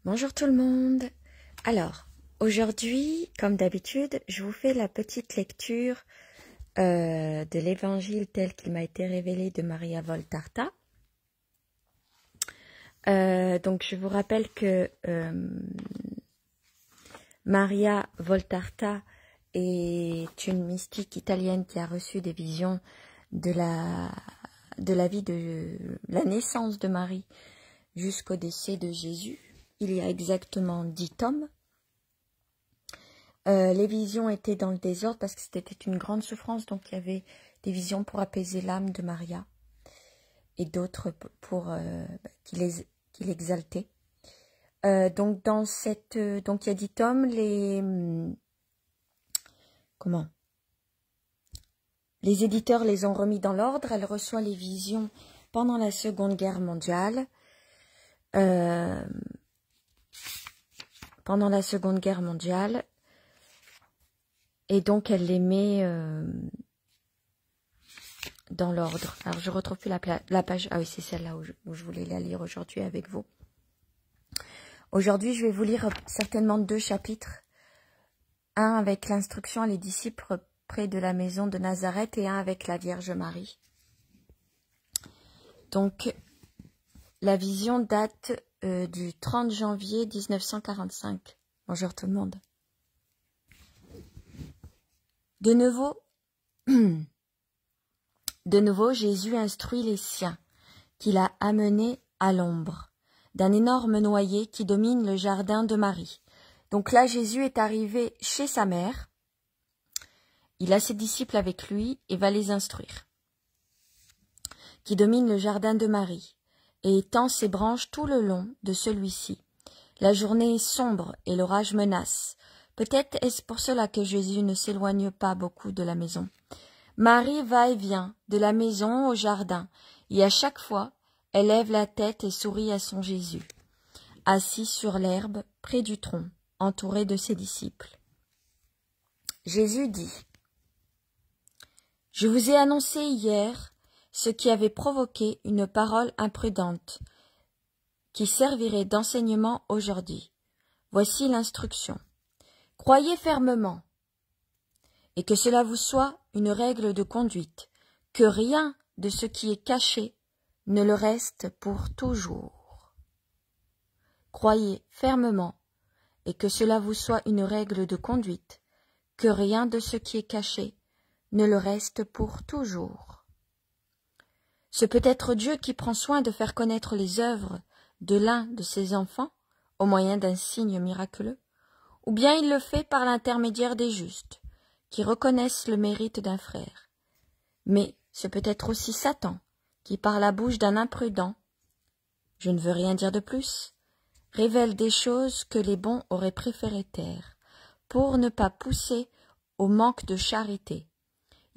Bonjour tout le monde. Alors, aujourd'hui, comme d'habitude, je vous fais la petite lecture de l'évangile tel qu'il m'a été révélé de Maria Voltarta. Donc, je vous rappelle que Maria Voltarta est une mystique italienne qui a reçu des visions de la vie de la naissance de Marie jusqu'au décès de Jésus. Il y a exactement 10 tomes. Les visions étaient dans le désordre parce que c'était une grande souffrance, donc il y avait des visions pour apaiser l'âme de Maria et d'autres pour qui l'exaltaient. Donc il y a 10 tomes. Les éditeurs les ont remis dans l'ordre. Elle reçoit les visions pendant la Seconde Guerre mondiale. Pendant la Seconde Guerre mondiale. Et donc, elle les met dans l'ordre. Alors, je retrouve plus la page. Ah oui, c'est celle-là où je voulais la lire aujourd'hui avec vous. Aujourd'hui, je vais vous lire certainement 2 chapitres. Un avec l'instruction à les disciples près de la maison de Nazareth et un avec la Vierge Marie. Donc, la vision date du 30 janvier 1945. Bonjour tout le monde. De nouveau, Jésus instruit les siens, qu'il a amenés à l'ombre d'un énorme noyer qui domine le jardin de Marie. Donc là, Jésus est arrivé chez sa mère. Il a ses disciples avec lui et va les instruire. Qui domine le jardin de Marie et étend ses branches tout le long de celui-ci. La journée est sombre et l'orage menace. Peut-être est-ce pour cela que Jésus ne s'éloigne pas beaucoup de la maison. Marie va et vient de la maison au jardin, et à chaque fois, elle lève la tête et sourit à son Jésus, assis sur l'herbe près du tronc, entouré de ses disciples. Jésus dit : « Je vous ai annoncé hier ce qui avait provoqué une parole imprudente, qui servirait d'enseignement aujourd'hui. Voici l'instruction. Croyez fermement, et que cela vous soit une règle de conduite, que rien de ce qui est caché ne le reste pour toujours. Croyez fermement, et que cela vous soit une règle de conduite, que rien de ce qui est caché ne le reste pour toujours. Ce peut être Dieu qui prend soin de faire connaître les œuvres de l'un de ses enfants au moyen d'un signe miraculeux, ou bien il le fait par l'intermédiaire des justes, qui reconnaissent le mérite d'un frère. Mais ce peut être aussi Satan, qui par la bouche d'un imprudent, je ne veux rien dire de plus, révèle des choses que les bons auraient préféré taire, pour ne pas pousser au manque de charité.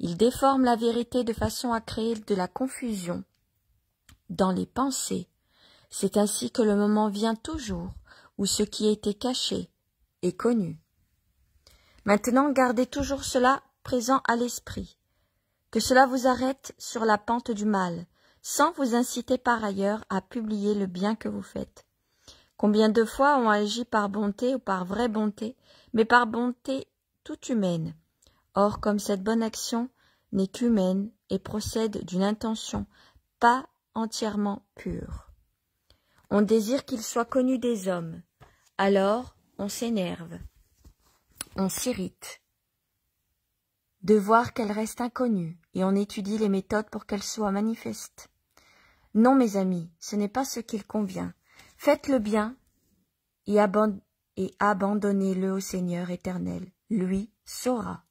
Il déforme la vérité de façon à créer de la confusion dans les pensées. C'est ainsi que le moment vient toujours où ce qui était caché est connu. Maintenant, gardez toujours cela présent à l'esprit, que cela vous arrête sur la pente du mal, sans vous inciter par ailleurs à publier le bien que vous faites. Combien de fois on agit par bonté ou par vraie bonté, mais par bonté toute humaine. Or, comme cette bonne action n'est qu'humaine et procède d'une intention pas entièrement pure, on désire qu'il soit connu des hommes. Alors, on s'énerve, on s'irrite de voir qu'elle reste inconnue, et on étudie les méthodes pour qu'elle soit manifeste. Non, mes amis, ce n'est pas ce qu'il convient. Faites le bien et abandonnez-le au Seigneur éternel. Lui saura.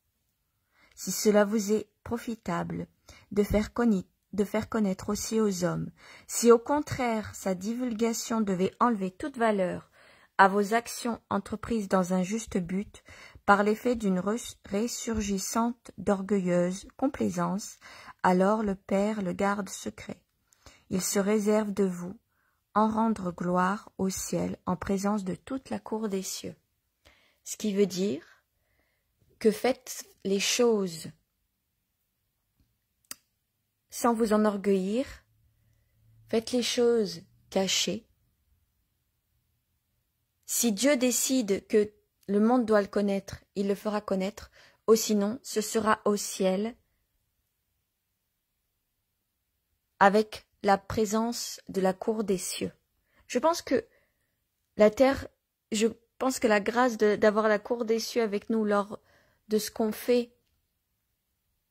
Si cela vous est profitable de faire connaître aussi aux hommes, si au contraire sa divulgation devait enlever toute valeur à vos actions entreprises dans un juste but, par l'effet d'une ressurgissante d'orgueilleuse complaisance, alors le Père le garde secret. Il se réserve de vous en rendre gloire au ciel en présence de toute la cour des cieux. Ce qui veut dire que faites les choses sans vous enorgueillir, faites les choses cachées, Si Dieu décide que le monde doit le connaître, il le fera connaître, ou sinon ce sera au ciel avec la présence de la cour des cieux. Je pense que la terre, je pense que la grâce d'avoir la cour des cieux avec nous lors de ce qu'on fait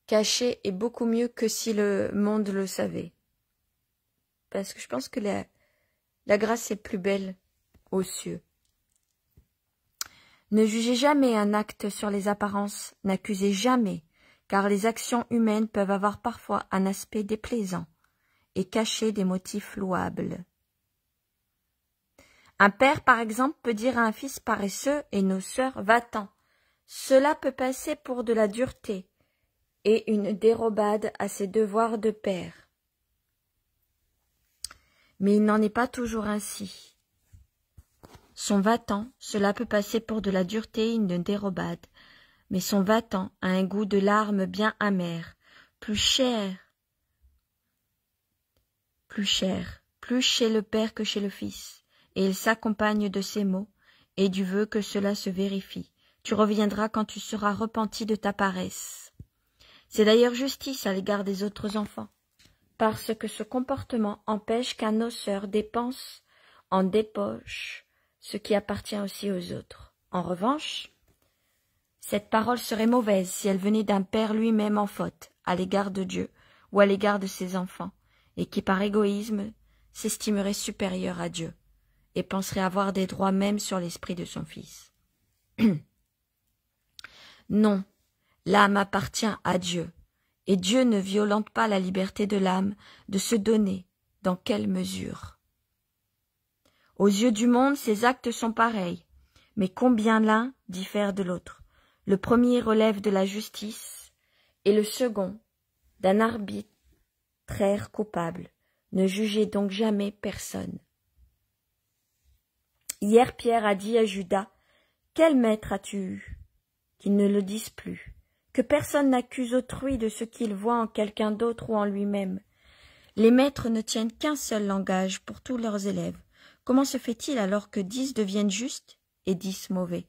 caché est beaucoup mieux que si le monde le savait. Parce que je pense que la grâce est plus belle aux cieux. Ne jugez jamais un acte sur les apparences, n'accusez jamais, car les actions humaines peuvent avoir parfois un aspect déplaisant et cacher des motifs louables. Un père, par exemple, peut dire à un fils paresseux et noceur, va-t'en. Cela peut passer pour de la dureté et une dérobade à ses devoirs de père. Mais il n'en est pas toujours ainsi. Son va-t'en, cela peut passer pour de la dureté et une dérobade, mais son va-t'en a un goût de larmes bien amer, plus cher chez le père que chez le fils, et il s'accompagne de ces mots et du vœu que cela se vérifie. Tu reviendras quand tu seras repenti de ta paresse. C'est d'ailleurs justice à l'égard des autres enfants, parce que ce comportement empêche qu'un noceur dépense en dépoche ce qui appartient aussi aux autres. En revanche, cette parole serait mauvaise si elle venait d'un père lui-même en faute à l'égard de Dieu ou à l'égard de ses enfants, et qui par égoïsme s'estimerait supérieur à Dieu et penserait avoir des droits même sur l'esprit de son fils. Non, l'âme appartient à Dieu, et Dieu ne violente pas la liberté de l'âme de se donner. Dans quelle mesure? Aux yeux du monde, ces actes sont pareils, mais combien l'un diffère de l'autre. Le premier relève de la justice, et le second d'un arbitraire coupable. Ne jugez donc jamais personne. Hier, Pierre a dit à Judas, « Quel maître as-tu eu ?» Qu'il ne le dise plus, que personne n'accuse autrui de ce qu'il voit en quelqu'un d'autre ou en lui-même. Les maîtres ne tiennent qu'un seul langage pour tous leurs élèves. Comment se fait-il alors que 10 deviennent justes et 10 mauvais?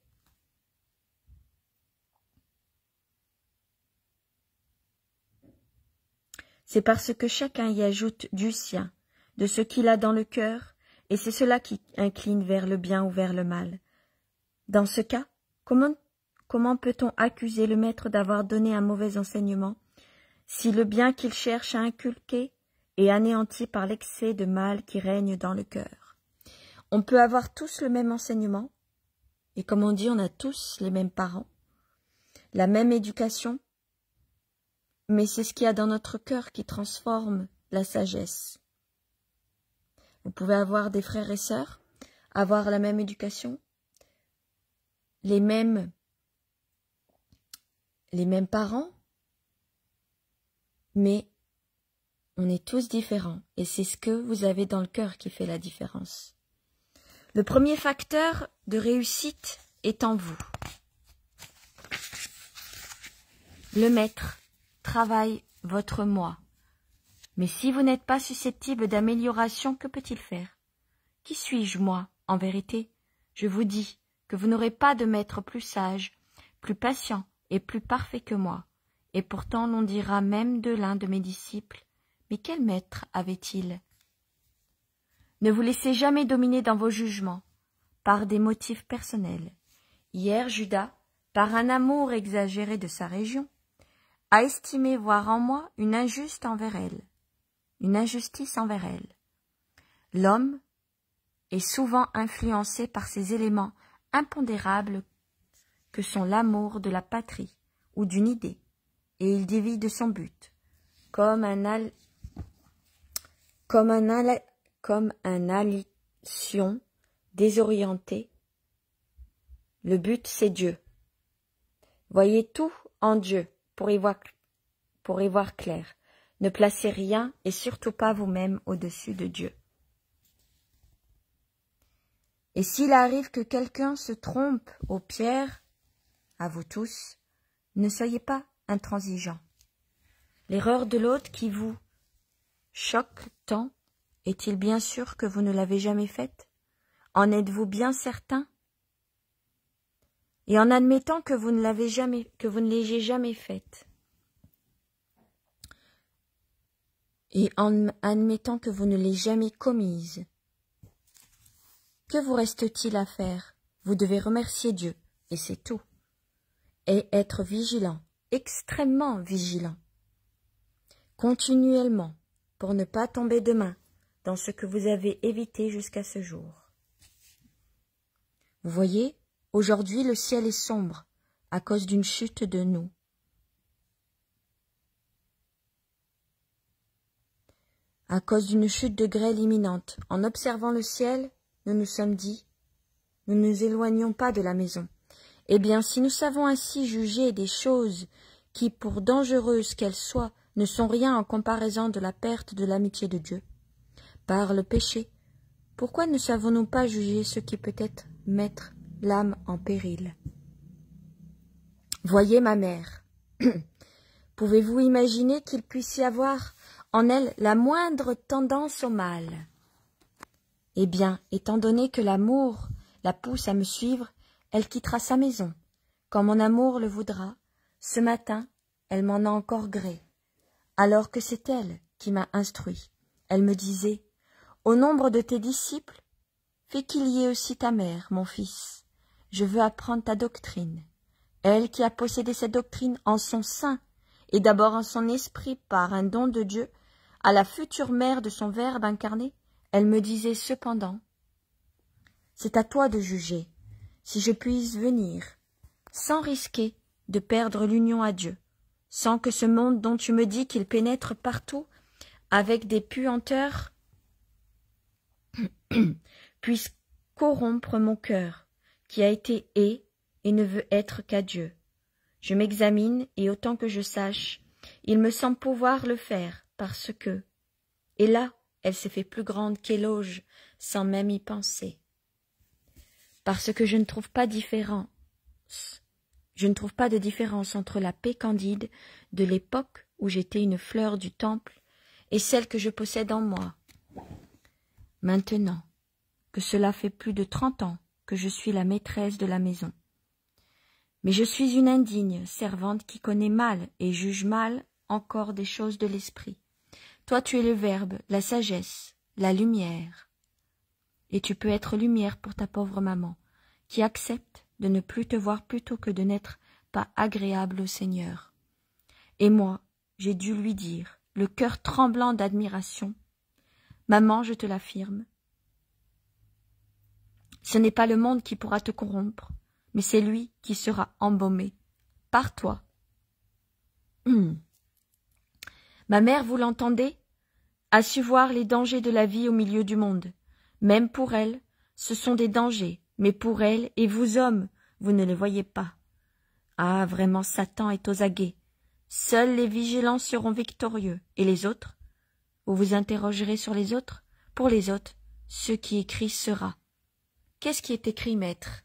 C'est parce que chacun y ajoute du sien, de ce qu'il a dans le cœur, et c'est cela qui incline vers le bien ou vers le mal. Dans ce cas, comment peut-on accuser le maître d'avoir donné un mauvais enseignement, si le bien qu'il cherche à inculquer est anéanti par l'excès de mal qui règne dans le cœur? On peut avoir tous le même enseignement, et comme on dit, on a tous les mêmes parents, la même éducation, mais c'est ce qu'il y a dans notre cœur qui transforme la sagesse. Vous pouvez avoir des frères et sœurs, avoir la même éducation, les mêmes parents, mais on est tous différents, et c'est ce que vous avez dans le cœur qui fait la différence. Le premier facteur de réussite est en vous. Le maître travaille votre moi. Mais si vous n'êtes pas susceptible d'amélioration, que peut-il faire? Qui suis-je, moi, en vérité? Je vous dis que vous n'aurez pas de maître plus sage, plus patient et plus parfait que moi. Et pourtant l'on dira même de l'un de mes disciples, mais quel maître avait-il? Ne vous laissez jamais dominer dans vos jugements par des motifs personnels. Hier, Judas, par un amour exagéré de sa région, a estimé voir en moi une injustice envers elle. L'homme est souvent influencé par ces éléments impondérables que sont l'amour de la patrie ou d'une idée, et il dévie de son but, comme un allition désorienté. Le but, c'est Dieu. Voyez tout en Dieu pour y voir clair. Ne placez rien et surtout pas vous-même au-dessus de Dieu. Et s'il arrive que quelqu'un se trompe aux pierres, à vous tous, ne soyez pas intransigeants. L'erreur de l'autre qui vous choque tant, est-il bien sûr que vous ne l'avez jamais faite? En êtes-vous bien certain et en admettant que vous ne l'ayez jamais faite, et en admettant que vous ne l'ayez jamais commise, que vous reste-t-il à faire? Vous devez remercier Dieu, et c'est tout, et être vigilant, extrêmement vigilant, continuellement, pour ne pas tomber demain dans ce que vous avez évité jusqu'à ce jour. Vous voyez, aujourd'hui le ciel est sombre à cause d'une chute de nous. À cause d'une chute de grêle imminente. En observant le ciel, nous nous sommes dit, nous ne nous éloignons pas de la maison. Eh bien, si nous savons ainsi juger des choses qui, pour dangereuses qu'elles soient, ne sont rien en comparaison de la perte de l'amitié de Dieu, par le péché, pourquoi ne savons-nous pas juger ce qui peut-être mettre l'âme en péril? Voyez ma mère. Pouvez-vous imaginer qu'il puisse y avoir en elle la moindre tendance au mal? Eh bien, étant donné que l'amour la pousse à me suivre, elle quittera sa maison. Quand mon amour le voudra, ce matin, elle m'en a encore gré, alors que c'est elle qui m'a instruit. Elle me disait, « Au nombre de tes disciples, fais qu'il y ait aussi ta mère, mon fils. Je veux apprendre ta doctrine. » Elle qui a possédé cette doctrine en son sein, et d'abord en son esprit par un don de Dieu, à la future mère de son Verbe incarné, elle me disait cependant, « C'est à toi de juger, si je puisse venir, sans risquer de perdre l'union à Dieu, sans que ce monde dont tu me dis qu'il pénètre partout avec des puanteurs puisse corrompre mon cœur, qui a été et ne veut être qu'à Dieu. Je m'examine, et autant que je sache, il me semble pouvoir le faire, parce que... » Et là, elle s'est fait plus grande qu'éloge, sans même y penser. Parce que je ne trouve pas de différence entre la paix candide de l'époque où j'étais une fleur du temple et celle que je possède en moi. Maintenant que cela fait plus de 30 ans que je suis la maîtresse de la maison. Mais je suis une indigne servante qui connaît mal et juge mal encore des choses de l'esprit. Toi tu es le Verbe, la sagesse, la lumière. Et tu peux être lumière pour ta pauvre maman, qui accepte de ne plus te voir plutôt que de n'être pas agréable au Seigneur. Et moi, j'ai dû lui dire, le cœur tremblant d'admiration, « Maman, je te l'affirme, ce n'est pas le monde qui pourra te corrompre, mais c'est lui qui sera embaumé par toi. » Ma mère, vous l'entendez, a su voir les dangers de la vie au milieu du monde. Même pour elle, ce sont des dangers, mais pour elle et vous hommes, vous ne les voyez pas. Ah, vraiment, Satan est aux aguets. Seuls les vigilants seront victorieux. Et les autres? Vous vous interrogerez sur les autres? Pour les autres, ce qui est écrit sera. Qu'est-ce qui est écrit, maître?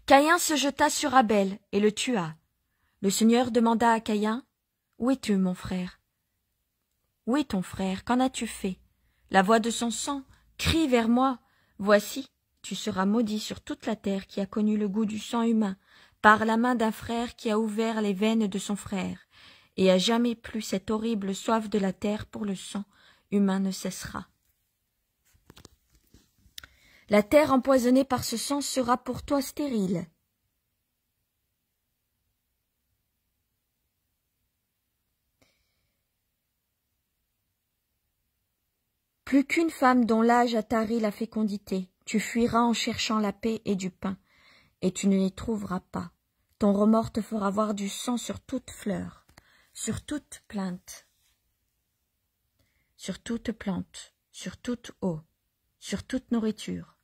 Caïn se jeta sur Abel et le tua. Le Seigneur demanda à Caïn, « Où es-tu, mon frère? Où est ton frère? Qu'en as-tu fait? La voix de son sang crie vers moi. Voici, tu seras maudit sur toute la terre qui a connu le goût du sang humain, par la main d'un frère qui a ouvert les veines de son frère, et à jamais plus cette horrible soif de la terre pour le sang humain ne cessera. La terre empoisonnée par ce sang sera pour toi stérile. » Plus qu'une femme dont l'âge a tari la fécondité, tu fuiras en cherchant la paix et du pain, et tu ne les trouveras pas. Ton remords te fera voir du sang sur toute fleur, sur toute plainte, sur toute plante, sur toute eau, sur toute nourriture.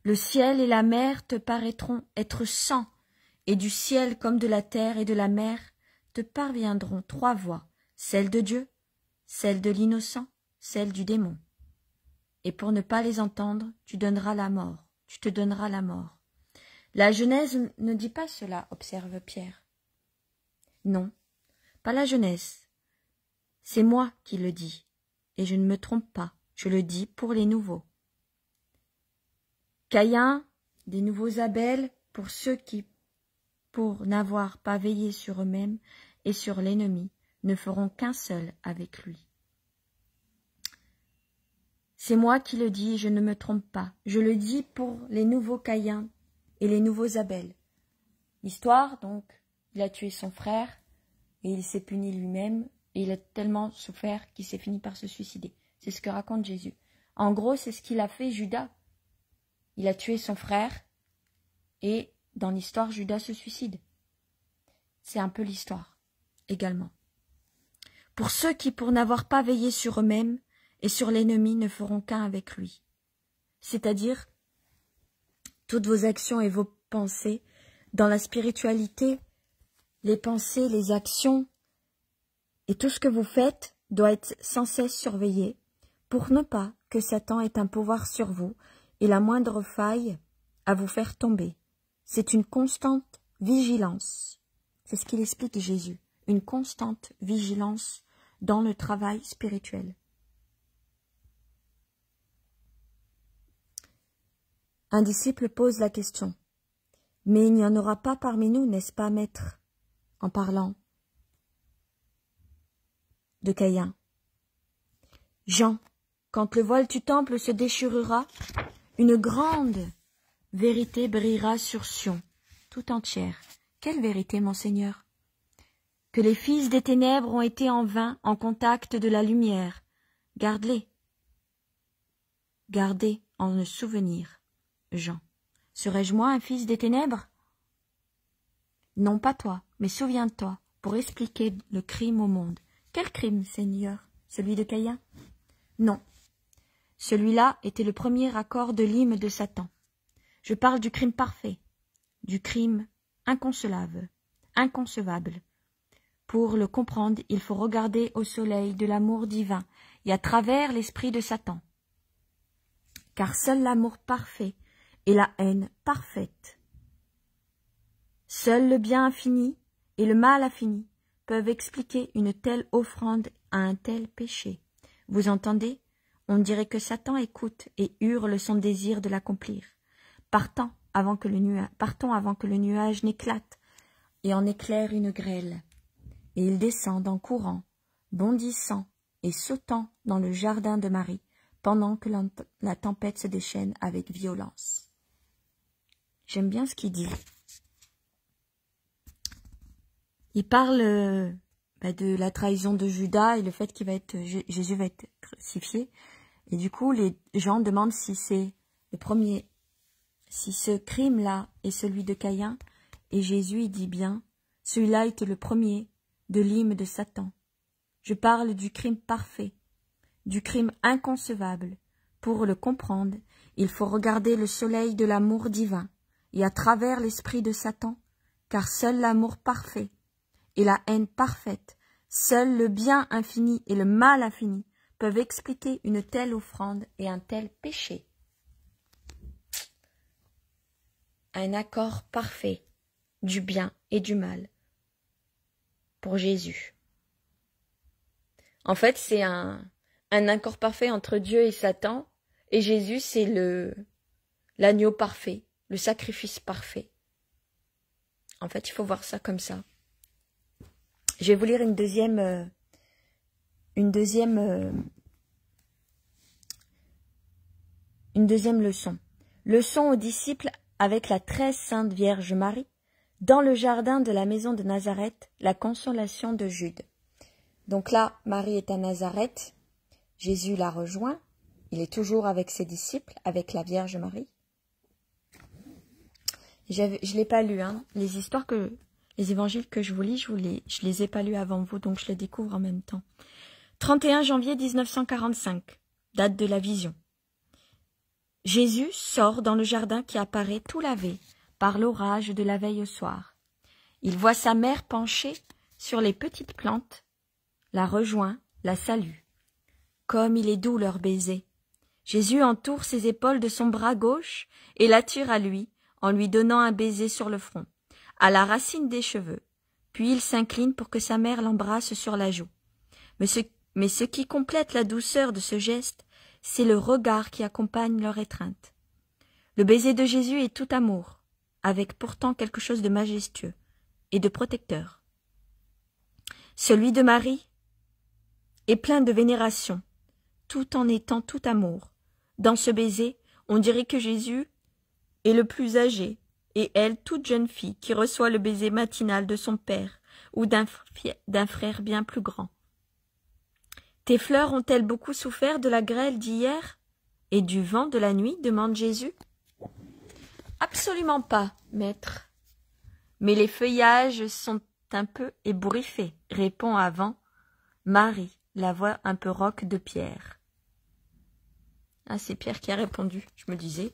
Le ciel et la mer te paraîtront être sang, et du ciel comme de la terre et de la mer te parviendront 3 voix, celle de Dieu, celle de l'innocent, celle du démon. Et pour ne pas les entendre, tu te donneras la mort. La Genèse ne dit pas cela, observe Pierre. Non, pas la Genèse. C'est moi qui le dis, et je ne me trompe pas, je le dis pour les nouveaux. Caïn, des nouveaux Abel, pour ceux qui, pour n'avoir pas veillé sur eux-mêmes et sur l'ennemi, ne feront qu'un seul avec lui. C'est moi qui le dis, je ne me trompe pas. Je le dis pour les nouveaux Caïns et les nouveaux Abel. L'histoire, donc, il a tué son frère et il s'est puni lui-même et il a tellement souffert qu'il s'est fini par se suicider. C'est ce que raconte Jésus. En gros, c'est ce qu'il a fait Judas. Il a tué son frère et dans l'histoire, Judas se suicide. C'est un peu l'histoire également. Pour ceux qui, pour n'avoir pas veillé sur eux-mêmes et sur l'ennemi, ne feront qu'un avec lui. C'est-à-dire, toutes vos actions et vos pensées, dans la spiritualité, les pensées, les actions et tout ce que vous faites doit être sans cesse surveillé pour ne pas que Satan ait un pouvoir sur vous et la moindre faille à vous faire tomber. C'est une constante vigilance. C'est ce qu'il explique Jésus. Une constante vigilance dans le travail spirituel. Un disciple pose la question. Mais il n'y en aura pas parmi nous, n'est-ce pas, maître, en parlant de Caïn. Jean, quand le voile du temple se déchirera, une grande vérité brillera sur Sion, tout entière. Quelle vérité, mon Seigneur? Que les fils des ténèbres ont été en vain en contact de la lumière. Garde-les. Gardez en le souvenir, Jean. Serais-je moi un fils des ténèbres? Non, pas toi, mais souviens-toi, pour expliquer le crime au monde. Quel crime, Seigneur? Celui de Caïn? Non. Celui-là était le premier accord de l'hymne de Satan. Je parle du crime parfait, du crime inconcevable. Pour le comprendre, il faut regarder au soleil de l'amour divin et à travers l'esprit de Satan. Car seul l'amour parfait et la haine parfaite, seul le bien infini et le mal infini peuvent expliquer une telle offrande à un tel péché. Vous entendez? On dirait que Satan écoute et hurle son désir de l'accomplir. Partons avant que le nuage n'éclate et en éclaire une grêle. Et ils descendent en courant, bondissant et sautant dans le jardin de Marie, pendant que la tempête se déchaîne avec violence. J'aime bien ce qu'il dit. Il parle de la trahison de Judas et le fait qu'il Jésus va être crucifié. Et du coup, les gens demandent si c'est le premier, si ce crime-là est celui de Caïn. Et Jésus, il dit bien, celui-là était le premier de l'hymne de Satan. Je parle du crime parfait, du crime inconcevable. Pour le comprendre, il faut regarder le soleil de l'amour divin et à travers l'esprit de Satan, car seul l'amour parfait et la haine parfaite, seul le bien infini et le mal infini peuvent expliquer une telle offrande et un tel péché. Un accord parfait du bien et du mal pour Jésus. En fait, c'est un accord parfait entre Dieu et Satan, et Jésus, c'est l'agneau parfait, le sacrifice parfait. En fait, il faut voir ça comme ça. Je vais vous lire une deuxième leçon. Leçon aux disciples avec la très sainte Vierge Marie, dans le jardin de la maison de Nazareth, la consolation de Jude. Donc là, Marie est à Nazareth, Jésus la rejoint, il est toujours avec ses disciples, avec la Vierge Marie. Je ne l'ai pas lu, hein. Les évangiles que je vous lis, je les ai pas lus avant vous, donc je les découvre en même temps. 31 janvier 1945, date de la vision. Jésus sort dans le jardin qui apparaît tout lavé par l'orage de la veille au soir. Il voit sa mère penchée sur les petites plantes, la rejoint, la salue. Comme il est doux leur baiser. Jésus entoure ses épaules de son bras gauche et l'attire à lui en lui donnant un baiser sur le front, à la racine des cheveux. Puis il s'incline pour que sa mère l'embrasse sur la joue. Mais ce qui complète la douceur de ce geste, c'est le regard qui accompagne leur étreinte. Le baiser de Jésus est tout amour, avec pourtant quelque chose de majestueux et de protecteur. Celui de Marie est plein de vénération, tout en étant tout amour. Dans ce baiser, on dirait que Jésus est le plus âgé, et elle toute jeune fille qui reçoit le baiser matinal de son père ou d'un frère bien plus grand. Tes fleurs ont-elles beaucoup souffert de la grêle d'hier et du vent de la nuit demande Jésus. Absolument pas, maître. Mais les feuillages sont un peu ébouriffés, répond avant Marie, la voix un peu rauque de Pierre. Ah, c'est Pierre qui a répondu, je me disais.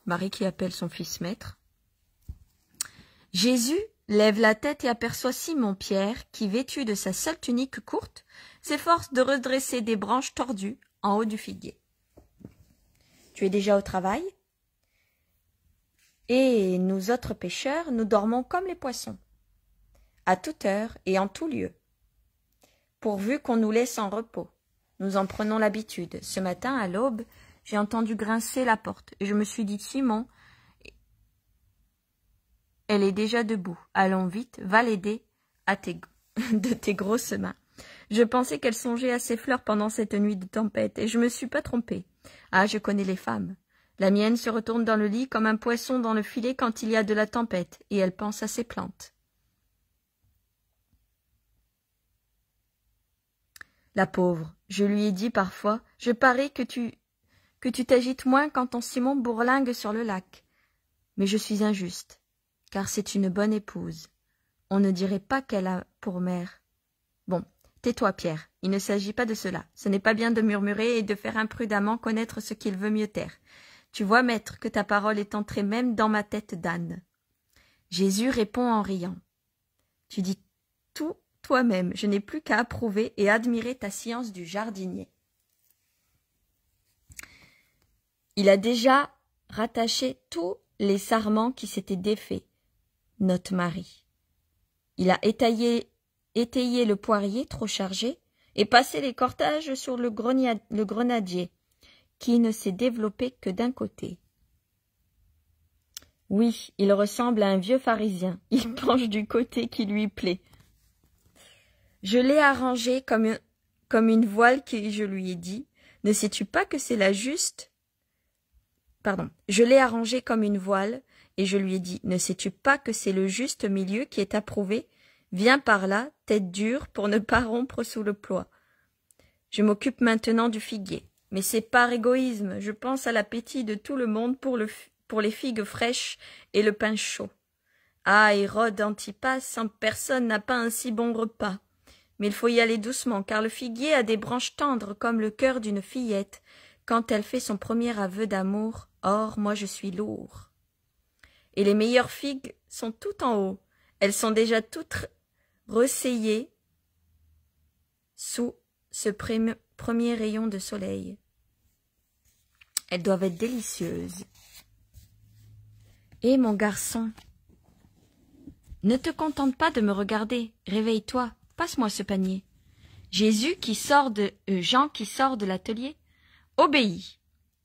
Marie qui appelle son fils maître. Jésus lève la tête et aperçoit Simon-Pierre qui, vêtu de sa seule tunique courte, s'efforce de redresser des branches tordues en haut du figuier. « Tu es déjà au travail ? Et nous autres pêcheurs, nous dormons comme les poissons, à toute heure et en tout lieu, pourvu qu'on nous laisse en repos. Nous en prenons l'habitude. Ce matin, à l'aube, j'ai entendu grincer la porte, et je me suis dit, Simon, elle est déjà debout. Allons vite, va l'aider de tes grosses mains. Je pensais qu'elle songeait à ses fleurs pendant cette nuit de tempête, et je me suis pas trompée. Ah, je connais les femmes. La mienne se retourne dans le lit comme un poisson dans le filet quand il y a de la tempête, et elle pense à ses plantes. La pauvre, je lui ai dit parfois, je parie que tu t'agites moins quand ton Simon bourlingue sur le lac. Mais je suis injuste, car c'est une bonne épouse. On ne dirait pas qu'elle a pour mère. Bon, tais-toi, Pierre, il ne s'agit pas de cela. Ce n'est pas bien de murmurer et de faire imprudemment connaître ce qu'il veut mieux taire. Tu vois, maître, que ta parole est entrée même dans ma tête d'âne. Jésus répond en riant. Tu dis tout toi-même, je n'ai plus qu'à approuver et admirer ta science du jardinier. Il a déjà rattaché tous les sarments qui s'étaient défaits, note Marie. Il a étayé le poirier trop chargé et passé les cortages sur le grenadier, qui ne s'est développé que d'un côté. Oui, il ressemble à un vieux pharisien, il penche du côté qui lui plaît. Je l'ai arrangé comme une voile que je lui ai dit, ne sais-tu pas que c'est la juste... Pardon, je l'ai arrangé comme une voile, et je lui ai dit, ne sais-tu pas que c'est le juste milieu qui est approuvé? Viens par là, tête dure, pour ne pas rompre sous le poids. Je m'occupe maintenant du figuier, mais c'est par égoïsme, je pense à l'appétit de tout le monde pour les figues fraîches et le pain chaud. Ah, Hérode Antipas, sans personne n'a pas un si bon repas. Mais il faut y aller doucement, car le figuier a des branches tendres comme le cœur d'une fillette, quand elle fait son premier aveu d'amour. Or, moi je suis lourd. Et les meilleures figues sont tout en haut. Elles sont déjà toutes ressaillées sous ce premier rayon de soleil. Elles doivent être délicieuses. Et mon garçon, ne te contente pas de me regarder, réveille-toi, passe-moi ce panier. Jean qui sort de l'atelier, obéit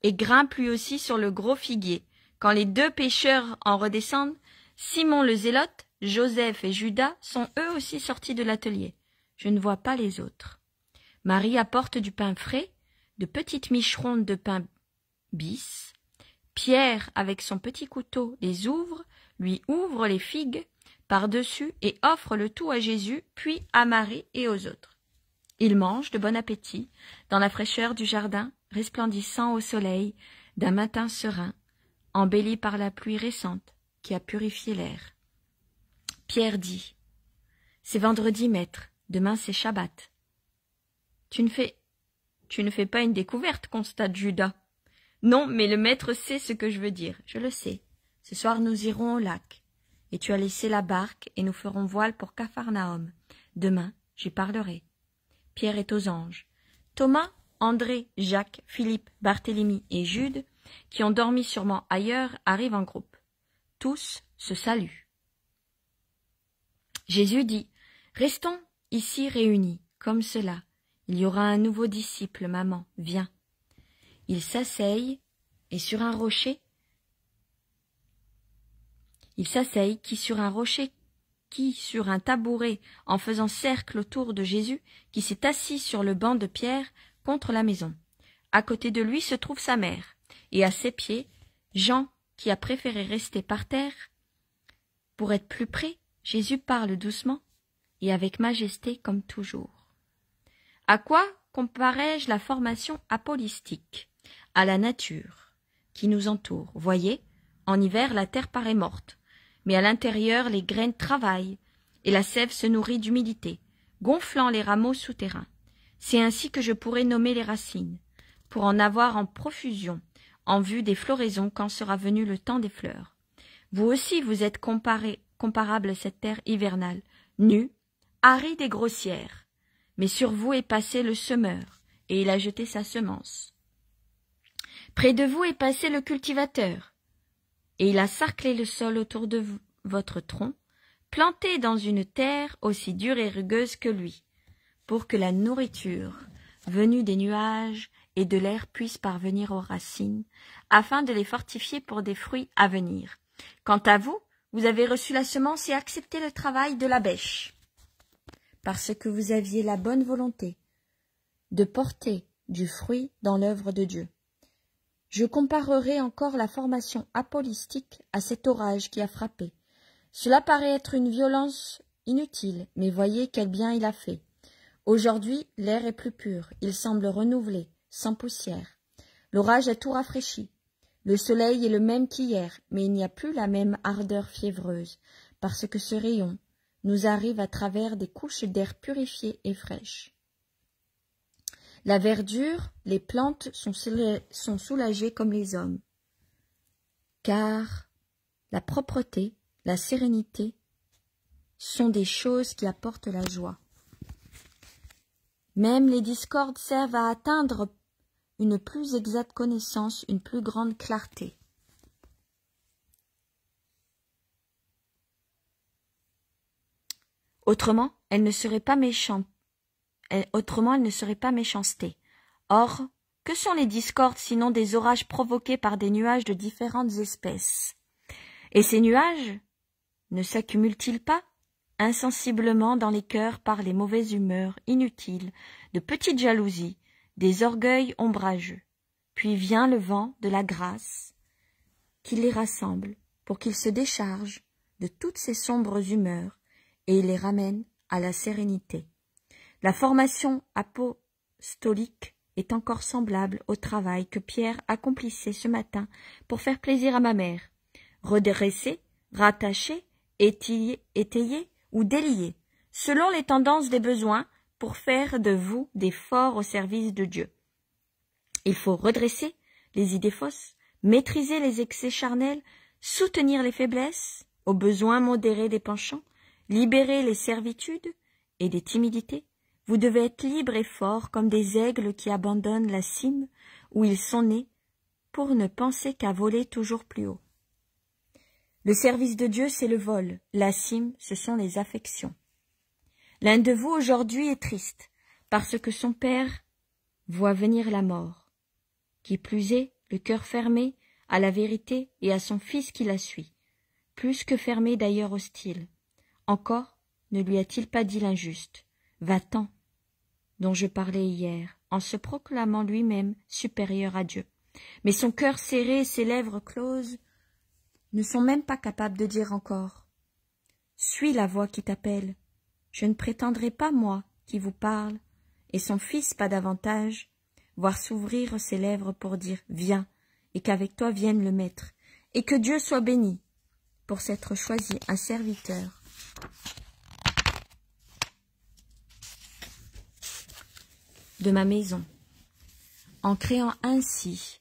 et grimpe lui aussi sur le gros figuier. Quand les deux pêcheurs en redescendent, Simon le Zélote, Joseph et Judas sont eux aussi sortis de l'atelier. Je ne vois pas les autres. Marie apporte du pain frais, de petites miches rondes de pain bis. Pierre, avec son petit couteau, les ouvre, lui ouvre les figues par-dessus et offre le tout à Jésus, puis à Marie et aux autres. Ils mangent de bon appétit, dans la fraîcheur du jardin, resplendissant au soleil, d'un matin serein, embelli par la pluie récente qui a purifié l'air. Pierre dit « C'est vendredi, maître, demain c'est Shabbat. »« Tu ne fais pas une découverte, constate Judas. »« Non, mais le maître sait ce que je veux dire, je le sais. Ce soir nous irons au lac, et tu as laissé la barque, et nous ferons voile pour Capharnaüm. Demain, j'y parlerai. » Pierre est aux anges. Thomas, André, Jacques, Philippe, Barthélemy et Jude, qui ont dormi sûrement ailleurs, arrivent en groupe. Tous se saluent. Jésus dit « Restons ici réunis, comme cela. Il y aura un nouveau disciple, maman, viens. » Ils s'asseyent, et sur un rocher, Il s'asseye, qui sur un rocher, qui sur un tabouret, en faisant cercle autour de Jésus, qui s'est assis sur le banc de pierre contre la maison. À côté de lui se trouve sa mère, et à ses pieds, Jean, qui a préféré rester par terre. Pour être plus près, Jésus parle doucement et avec majesté comme toujours. À quoi comparais-je la formation apollistique? À la nature qui nous entoure. Voyez, en hiver la terre paraît morte, mais à l'intérieur les graines travaillent et la sève se nourrit d'humidité, gonflant les rameaux souterrains. C'est ainsi que je pourrais nommer les racines, pour en avoir en profusion, en vue des floraisons quand sera venu le temps des fleurs. Vous aussi vous êtes comparable à cette terre hivernale, nue, aride et grossière. Mais sur vous est passé le semeur, et il a jeté sa semence. Près de vous est passé le cultivateur, et il a sarclé le sol autour de votre tronc, planté dans une terre aussi dure et rugueuse que lui, pour que la nourriture, venue des nuages et de l'air, puisse parvenir aux racines, afin de les fortifier pour des fruits à venir. Quant à vous, vous avez reçu la semence et accepté le travail de la bêche, parce que vous aviez la bonne volonté de porter du fruit dans l'œuvre de Dieu. Je comparerai encore la formation apollistique à cet orage qui a frappé. Cela paraît être une violence inutile, mais voyez quel bien il a fait. Aujourd'hui, l'air est plus pur, il semble renouvelé, sans poussière. L'orage a tout rafraîchi. Le soleil est le même qu'hier, mais il n'y a plus la même ardeur fiévreuse, parce que ce rayon nous arrive à travers des couches d'air purifiées et fraîches. La verdure, les plantes sont soulagées comme les hommes, car la propreté, la sérénité sont des choses qui apportent la joie. Même les discordes servent à atteindre une plus exacte connaissance, une plus grande clarté. Autrement, elle ne serait pas méchanceté. Or, que sont les discordes sinon des orages provoqués par des nuages de différentes espèces? Et ces nuages ne s'accumulent-ils pas insensiblement dans les cœurs par les mauvaises humeurs inutiles, de petites jalousies, des orgueils ombrageux? Puis vient le vent de la grâce qui les rassemble pour qu'ils se déchargent de toutes ces sombres humeurs et les ramène à la sérénité. La formation apostolique est encore semblable au travail que Pierre accomplissait ce matin pour faire plaisir à ma mère. Redresser, rattacher, étayer ou délier, selon les tendances des besoins, pour faire de vous des forts au service de Dieu. Il faut redresser les idées fausses, maîtriser les excès charnels, soutenir les faiblesses, aux besoins modérés des penchants, libérer les servitudes et des timidités. Vous devez être libres et forts comme des aigles qui abandonnent la cime où ils sont nés pour ne penser qu'à voler toujours plus haut. Le service de Dieu, c'est le vol. La cime, ce sont les affections. L'un de vous aujourd'hui est triste parce que son père voit venir la mort. Qui plus est, le cœur fermé à la vérité et à son fils qui la suit, plus que fermé d'ailleurs hostile. Encore ne lui a-t-il pas dit l'injuste, va-t'en, dont je parlais hier, en se proclamant lui-même supérieur à Dieu. Mais son cœur serré et ses lèvres closes ne sont même pas capables de dire encore. Suis la voix qui t'appelle. Je ne prétendrai pas, moi, qui vous parle, et son fils pas davantage, voir s'ouvrir ses lèvres pour dire « Viens », et qu'avec toi vienne le Maître, et que Dieu soit béni pour s'être choisi un serviteur de ma maison, en créant ainsi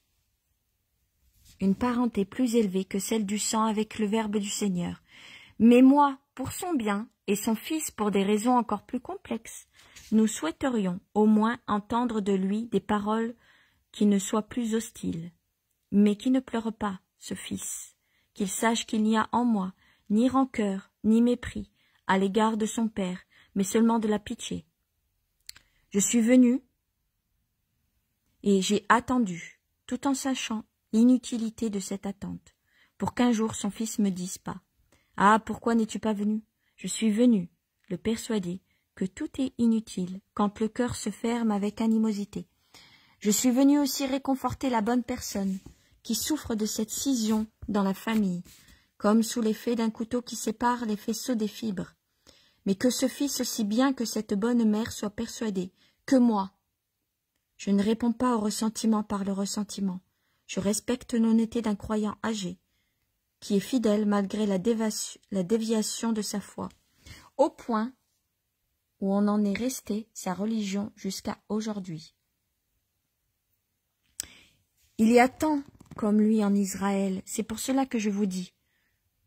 une parenté plus élevée que celle du sang avec le Verbe du Seigneur. Mais moi, pour son bien, et son Fils pour des raisons encore plus complexes, nous souhaiterions au moins entendre de lui des paroles qui ne soient plus hostiles, mais qui ne pleurent pas, ce Fils, qu'il sache qu'il n'y a en moi ni rancœur, ni mépris à l'égard de son Père, mais seulement de la pitié. Je suis venu et j'ai attendu, tout en sachant l'inutilité de cette attente, pour qu'un jour son fils me dise pas Ah, pourquoi n'es-tu pas venu? Je suis venu le persuader que tout est inutile quand le cœur se ferme avec animosité. Je suis venu aussi réconforter la bonne personne qui souffre de cette scission dans la famille, comme sous l'effet d'un couteau qui sépare les faisceaux des fibres. Mais que ce fils aussi bien que cette bonne mère soit persuadée que moi, je ne réponds pas au ressentiment par le ressentiment. Je respecte l'honnêteté d'un croyant âgé, qui est fidèle malgré la déviation de sa foi, au point où on en est resté sa religion jusqu'à aujourd'hui. Il y a tant comme lui en Israël, c'est pour cela que je vous dis,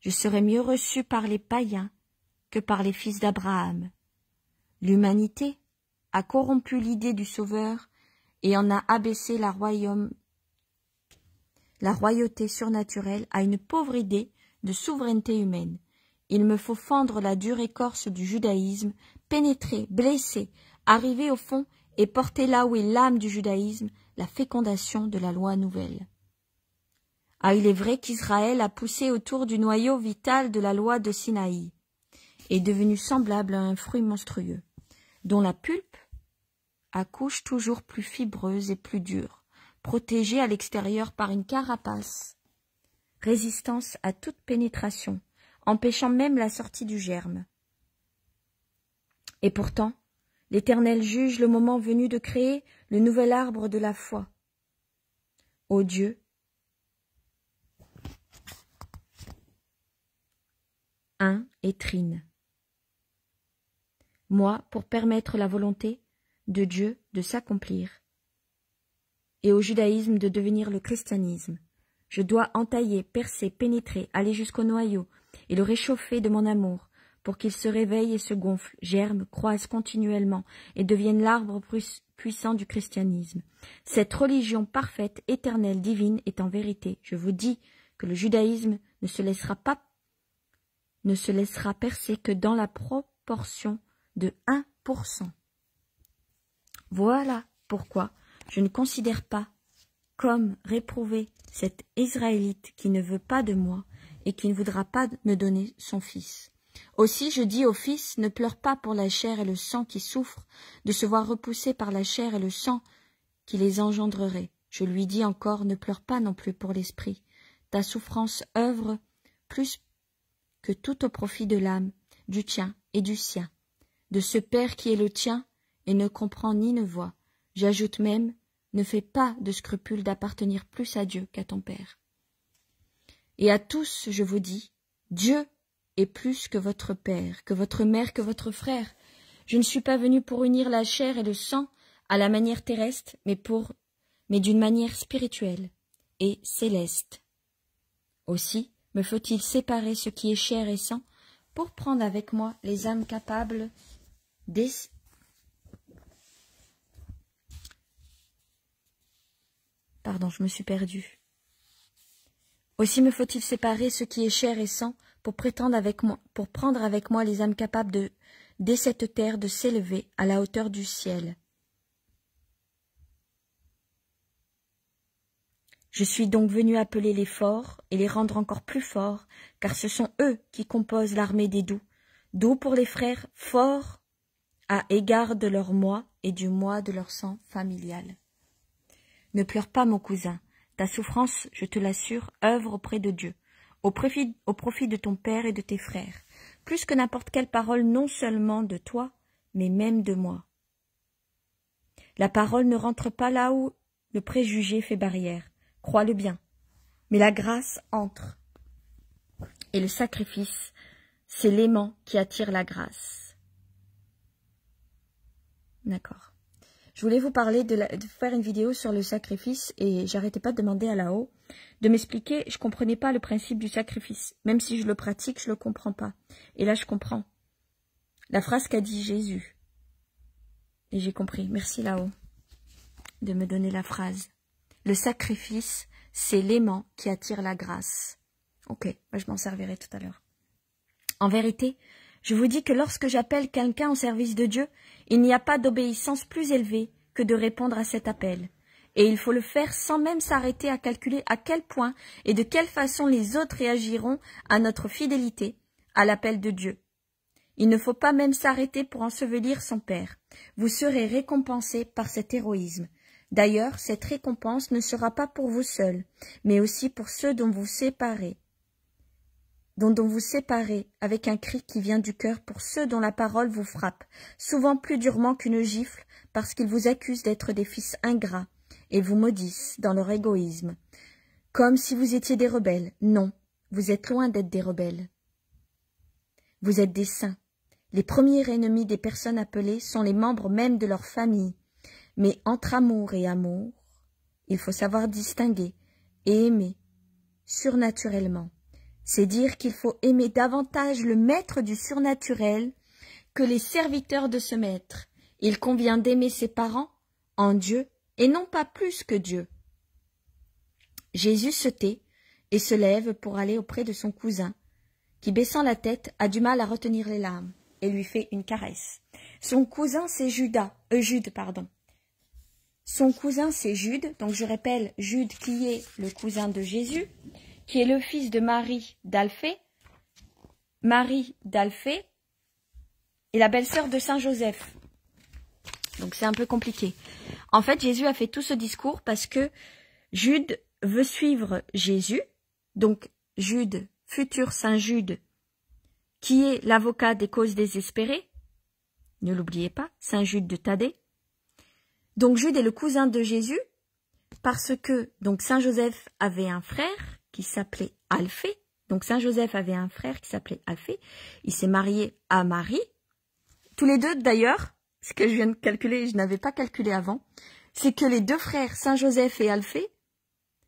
je serai mieux reçu par les païens que par les fils d'Abraham. L'humanité a corrompu l'idée du Sauveur et en a abaissé la royauté surnaturelle à une pauvre idée de souveraineté humaine. Il me faut fendre la dure écorce du judaïsme, pénétrer, blesser, arriver au fond et porter là où est l'âme du judaïsme, la fécondation de la loi nouvelle. Ah, il est vrai qu'Israël a poussé autour du noyau vital de la loi de Sinaï, est devenu semblable à un fruit monstrueux, dont la pulpe accouche toujours plus fibreuse et plus dure, protégée à l'extérieur par une carapace, résistance à toute pénétration, empêchant même la sortie du germe. Et pourtant, l'Éternel juge le moment venu de créer le nouvel arbre de la foi. Ô Dieu, un et trine. Moi, pour permettre la volonté de Dieu de s'accomplir, et au judaïsme de devenir le christianisme, je dois entailler, percer, pénétrer, aller jusqu'au noyau, et le réchauffer de mon amour, pour qu'il se réveille et se gonfle, germe, croise continuellement, et devienne l'arbre puissant du christianisme. Cette religion parfaite, éternelle, divine est en vérité, je vous dis, que le judaïsme ne se laissera percer que dans la proportion de 1%. Voilà pourquoi je ne considère pas comme réprouvé cet Israélite qui ne veut pas de moi et qui ne voudra pas me donner son fils. Aussi je dis au fils, ne pleure pas pour la chair et le sang qui souffrent de se voir repoussés par la chair et le sang qui les engendrerait. Je lui dis encore, ne pleure pas non plus pour l'esprit. Ta souffrance œuvre plus que tout au profit de l'âme, du tien et du sien, de ce Père qui est le tien et ne comprend ni ne voit. J'ajoute même, ne fais pas de scrupule d'appartenir plus à Dieu qu'à ton Père. Et à tous, je vous dis, Dieu est plus que votre Père, que votre mère, que votre frère. Je ne suis pas venu pour unir la chair et le sang à la manière terrestre, mais d'une manière spirituelle et céleste. Aussi, me faut-il séparer ce qui est chair et sang pour prendre avec moi les âmes capables Pardon, je me suis perdue. Aussi me faut-il séparer ce qui est chair et sang pour prendre avec moi les âmes capables dès cette terre de s'élever à la hauteur du ciel. Je suis donc venu appeler les forts et les rendre encore plus forts, car ce sont eux qui composent l'armée des doux. Doux pour les frères, forts à égard de leur moi et du moi de leur sang familial. Ne pleure pas, mon cousin. Ta souffrance, je te l'assure, œuvre auprès de Dieu, au profit de ton père et de tes frères, plus que n'importe quelle parole, non seulement de toi, mais même de moi. La parole ne rentre pas là où le préjugé fait barrière. Crois-le bien. Mais la grâce entre. Et le sacrifice, c'est l'aimant qui attire la grâce. D'accord. Je voulais vous parler de faire une vidéo sur le sacrifice et j'arrêtais pas de demander à Lao de m'expliquer. Je comprenais pas le principe du sacrifice. Même si je le pratique, je le comprends pas. Et là, je comprends. La phrase qu'a dit Jésus. Et j'ai compris. Merci Lao de me donner la phrase. Le sacrifice, c'est l'aimant qui attire la grâce. Ok, je m'en servirai tout à l'heure. En vérité, je vous dis que lorsque j'appelle quelqu'un au service de Dieu, il n'y a pas d'obéissance plus élevée que de répondre à cet appel. Et il faut le faire sans même s'arrêter à calculer à quel point et de quelle façon les autres réagiront à notre fidélité, à l'appel de Dieu. Il ne faut pas même s'arrêter pour ensevelir son père. Vous serez récompensé par cet héroïsme. D'ailleurs, cette récompense ne sera pas pour vous seuls, mais aussi pour ceux dont vous séparez, avec un cri qui vient du cœur, pour ceux dont la parole vous frappe, souvent plus durement qu'une gifle, parce qu'ils vous accusent d'être des fils ingrats, et vous maudissent dans leur égoïsme, comme si vous étiez des rebelles. Non, vous êtes loin d'être des rebelles. Vous êtes des saints. Les premiers ennemis des personnes appelées sont les membres même de leur famille. Mais entre amour et amour, il faut savoir distinguer et aimer surnaturellement. C'est dire qu'il faut aimer davantage le maître du surnaturel que les serviteurs de ce maître. Il convient d'aimer ses parents en Dieu et non pas plus que Dieu. Jésus se tait et se lève pour aller auprès de son cousin, qui, baissant la tête, a du mal à retenir les larmes, et lui fait une caresse. Son cousin, c'est Jude. Son cousin, c'est Jude. Donc je rappelle, Jude qui est le cousin de Jésus, qui est le fils de Marie d'Alphée. Marie d'Alphée est la belle-sœur de Saint Joseph. Donc c'est un peu compliqué. En fait, Jésus a fait tout ce discours parce que Jude veut suivre Jésus. Donc Jude, futur Saint Jude, qui est l'avocat des causes désespérées. Ne l'oubliez pas, Saint Jude de Thaddée. Donc Jude est le cousin de Jésus parce que donc Saint Joseph avait un frère qui s'appelait Alphée. Donc Saint Joseph avait un frère qui s'appelait Alphée. Il s'est marié à Marie. Tous les deux d'ailleurs, ce que je viens de calculer, je n'avais pas calculé avant, c'est que les deux frères Saint Joseph et Alphée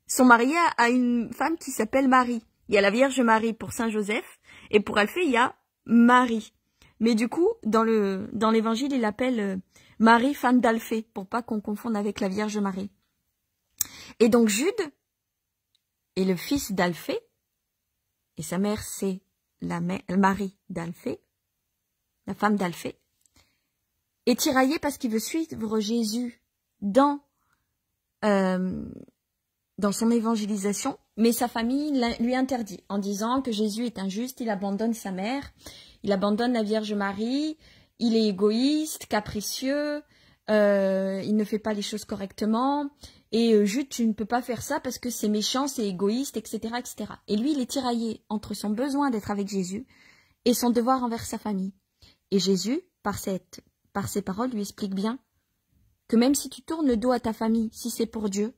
sont mariés à une femme qui s'appelle Marie. Il y a la Vierge Marie pour Saint Joseph et pour Alphée il y a Marie. Mais du coup, dans l'évangile, il l'appelle Marie, femme d'Alphée, pour pas qu'on confonde avec la Vierge Marie. Et donc Jude est le fils d'Alphée, et sa mère c'est Marie d'Alphée, la femme d'Alphée, est tiraillé parce qu'il veut suivre Jésus dans son évangélisation, mais sa famille lui interdit en disant que Jésus est injuste, il abandonne sa mère, il abandonne la Vierge Marie, il est égoïste, capricieux, il ne fait pas les choses correctement, et Jude, tu ne peux pas faire ça parce que c'est méchant, c'est égoïste, etc., etc. Et lui, il est tiraillé entre son besoin d'être avec Jésus et son devoir envers sa famille. Et Jésus, par ses paroles, lui explique bien que même si tu tournes le dos à ta famille, si c'est pour Dieu,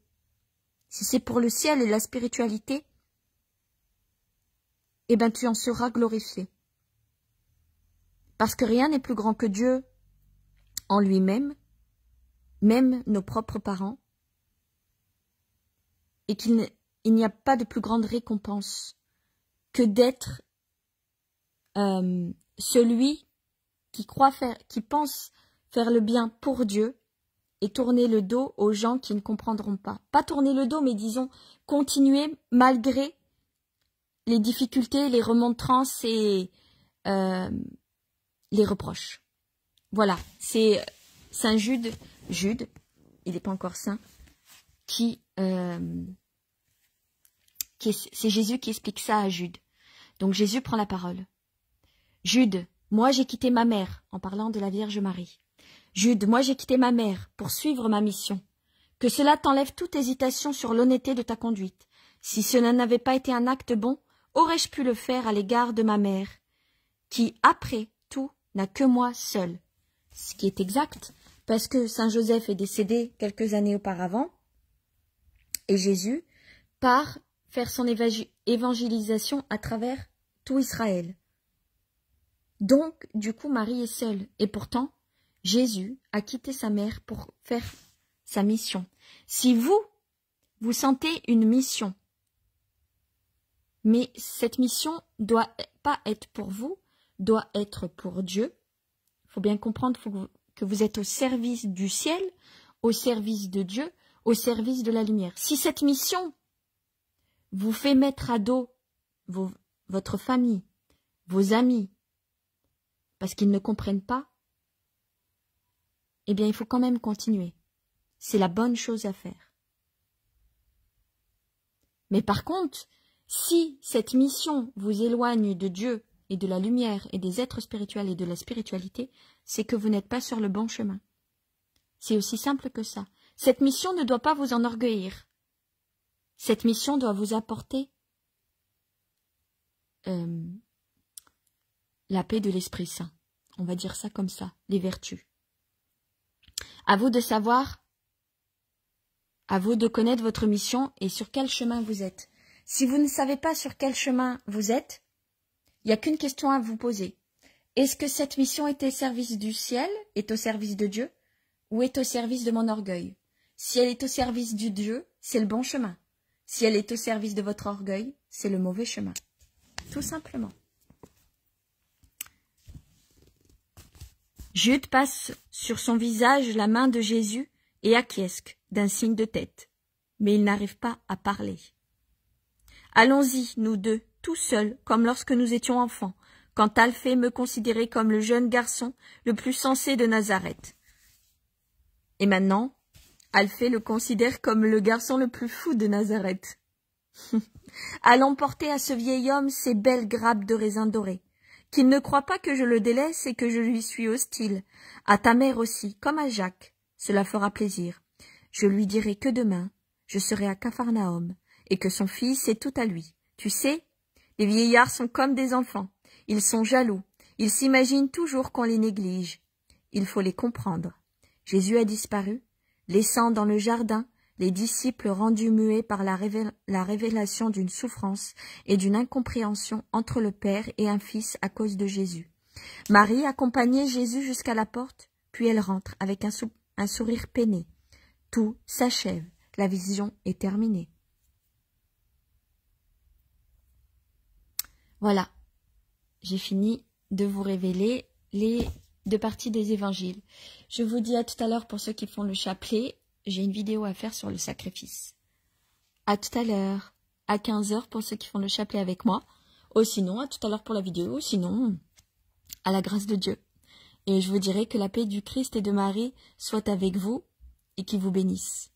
si c'est pour le ciel et la spiritualité, eh ben tu en seras glorifié. Parce que rien n'est plus grand que Dieu en lui-même, même nos propres parents, et qu'il n'y a pas de plus grande récompense que d'être celui qui pense faire le bien pour Dieu et tourner le dos aux gens qui ne comprendront pas. Pas tourner le dos, mais disons continuer malgré les difficultés, les remontrances et les reproches. Voilà, c'est Saint Jude, il n'est pas encore saint, c'est Jésus qui explique ça à Jude. Donc Jésus prend la parole. Jude, moi j'ai quitté ma mère, en parlant de la Vierge Marie. Jude, moi j'ai quitté ma mère pour suivre ma mission. Que cela t'enlève toute hésitation sur l'honnêteté de ta conduite. Si cela n'avait pas été un acte bon, aurais-je pu le faire à l'égard de ma mère, qui, après tout, n'a que moi seul. Ce qui est exact, parce que Saint Joseph est décédé quelques années auparavant, et Jésus part faire son évangélisation à travers tout Israël. Donc, du coup, Marie est seule, et pourtant, Jésus a quitté sa mère pour faire sa mission. Si vous sentez une mission, mais cette mission doit pas être pour vous, doit être pour Dieu. Il faut bien comprendre que vous êtes au service du ciel, au service de Dieu, au service de la lumière. Si cette mission vous fait mettre à dos votre famille, vos amis, parce qu'ils ne comprennent pas, eh bien il faut quand même continuer. C'est la bonne chose à faire. Mais par contre, si cette mission vous éloigne de Dieu et de la lumière et des êtres spirituels et de la spiritualité, c'est que vous n'êtes pas sur le bon chemin. C'est aussi simple que ça. Cette mission ne doit pas vous enorgueillir. Cette mission doit vous apporter la paix de l'Esprit Saint. On va dire ça comme ça, les vertus. À vous de savoir, à vous de connaître votre mission et sur quel chemin vous êtes. Si vous ne savez pas sur quel chemin vous êtes, il n'y a qu'une question à vous poser. Est-ce que cette mission est au service du ciel, est au service de Dieu, ou est au service de mon orgueil? Si elle est au service du Dieu, c'est le bon chemin. Si elle est au service de votre orgueil, c'est le mauvais chemin. Tout simplement. Jude passe sur son visage la main de Jésus et acquiesce d'un signe de tête. Mais il n'arrive pas à parler. Allons-y, nous deux, tout seuls, comme lorsque nous étions enfants, quand Alphée me considérait comme le jeune garçon le plus sensé de Nazareth. Et maintenant, Alphée le considère comme le garçon le plus fou de Nazareth. Allons porter à ce vieil homme ces belles grappes de raisin doré, qu'il ne croit pas que je le délaisse et que je lui suis hostile. À ta mère aussi, comme à Jacques, cela fera plaisir. Je lui dirai que demain, je serai à Capharnaüm, et que son fils est tout à lui. Tu sais, les vieillards sont comme des enfants. Ils sont jaloux. Ils s'imaginent toujours qu'on les néglige. Il faut les comprendre. Jésus a disparu, laissant dans le jardin les disciples rendus muets par la révélation d'une souffrance et d'une incompréhension entre le Père et un Fils à cause de Jésus. Marie accompagnait Jésus jusqu'à la porte, puis elle rentre avec un sourire peiné. Tout s'achève, la vision est terminée. Voilà, j'ai fini de vous révéler les 2 parties des évangiles. Je vous dis à tout à l'heure pour ceux qui font le chapelet. J'ai une vidéo à faire sur le sacrifice. À tout à l'heure, à 15h pour ceux qui font le chapelet avec moi. Ou sinon, à tout à l'heure pour la vidéo. Sinon, à la grâce de Dieu. Et je vous dirai que la paix du Christ et de Marie soit avec vous et qui vous bénisse.